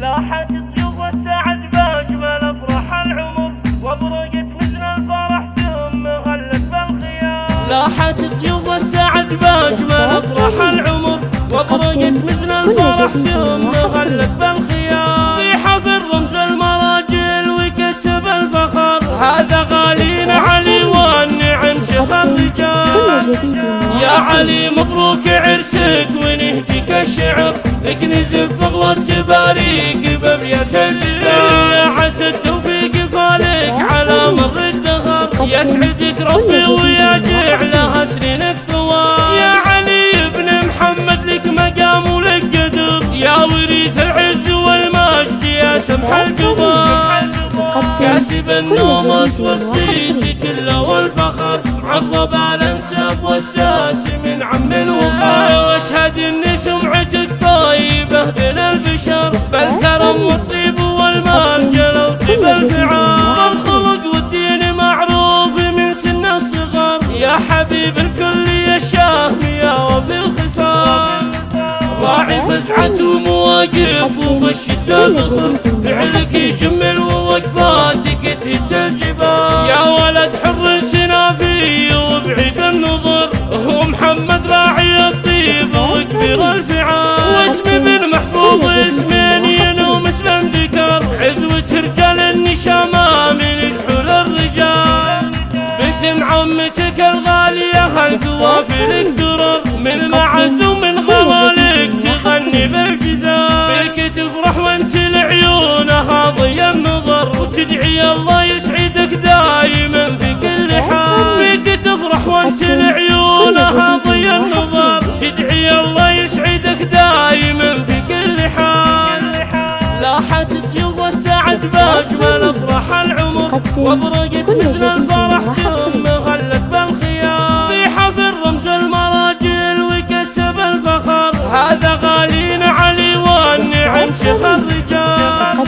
لاحت طيوب السعد باجمل افراح العمر، وبرقت مثل الفرح ثم غلت بالخيام. لاحت طيوب السعد باجمل افراح العمر، وبرقت مثل الفرح ثم غلت بالخيام. في حفل رمز المراجل وكسب الفخر، هذا غالينا علي والنعم شيخ الرجال. يا علي مبروك عرسك ونهديك الشعر، لك نزف فغلة تباريك بابية الجزائر. عسى التوفيق فالك على مر الدهر، يسعدك ربي ويجعلها سنينك طوال. يا علي ابن محمد لك مقام ولك قدر، يا وريث العز والمجد يا سمح الجبال. كاسب النومس والصيت كله والفخر، عرب الانساب والساس من عم وخال. واشهد ان سمعتك طيبه بين البشر، فالكرم والطيب والمال جلوا طيب الفعال. الخلق والدين معروف من سن الصغر، يا حبيب الكل يا الشهم يا وفي الخصام. راعي فزعة ومواقف وبالشدة ذخر، فعلك يجمل ووقفاتك تهد الجبال. يا ولد حر سنافي وبعيد النظر، هو محمد راعي الطيب وكبير الفعال. واسم بن محفوظ اسمين ينو مثل ذكر، عزوة رجال النشامة من سحول الرجال. باسم عمتك الغالية هالقوافل الدرر، من معز ومن غوالك تغني بالجزال. بك تفرح وانت لعيونها ضي النظر، وتدعي الله يسعدك دايما في كل حال. بك تفرح وانت لعيونها ضي النظر، تدعي الله يسعدك دايما في كل حال. لاحت طيوب السعد باجمل افراح العمر، وبرقت مثل الفرح ثم غلت بالخيام. في حفل رمز المراجل وكسب الفخر، هذا غالينا علي والنعم شيخ الرجال.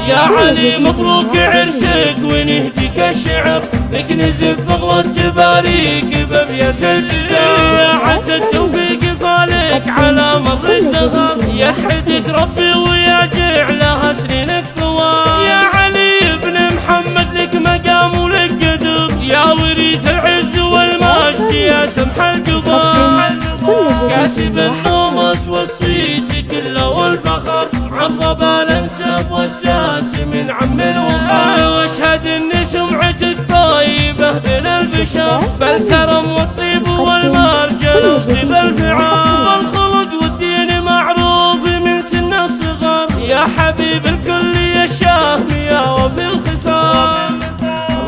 يا علي مبروك عرسك ونهديك الشعر، لك نزف فغلة تباريك بابية الجزائر. عسى التوفيق فالك على مر الدهر، يسعدك ربي ويجعلها سنينك طوال. يا علي ابن محمد لك مقام ولك قدر، يا وريث العز والمجد يا سمح الجبال. كاسب النومس والصيت كله والفخر، عرب الانساب والساس من عم وخال. واشهد ان سمعتك طيبه بين البشر، فالكرم والطيب والمال جلوا طيب الفعال. والخلق والدين معروف من سن الصغر، يا حبيب الكل يا الشهم يا وفي الخصام.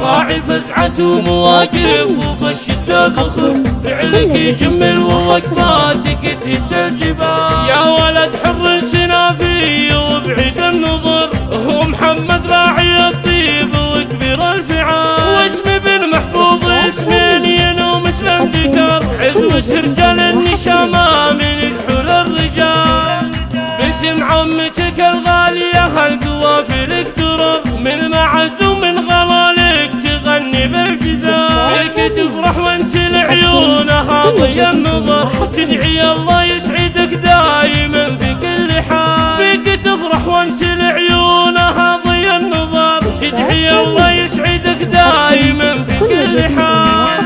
راعي فزعة ومواقف وبالشدة ذخر، فعلك يجمل ووقفاتك تهد الجبال. يا ولد حر سنافي وبعيد النظر، هو محمد راعي الطيب وكبير الفعال. واسم بن محفوظ اسمين ينو مثل ذكر، عزوة رجال النشامة من سحول الرجال. باسم عمتك الغالية هالقوافل الدرر، من معز ومن غلالك تغني بالجزال. بك تفرح وانت لعيونها ضي النظر، تدعي الله يسعدك دايما في كل حال. فيك تفرح وانت لعيونها ضي النظر، تدعي الله يسعدك دايما في كل حال.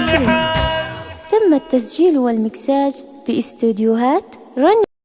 تم التسجيل والمكساج باستديوهات رن.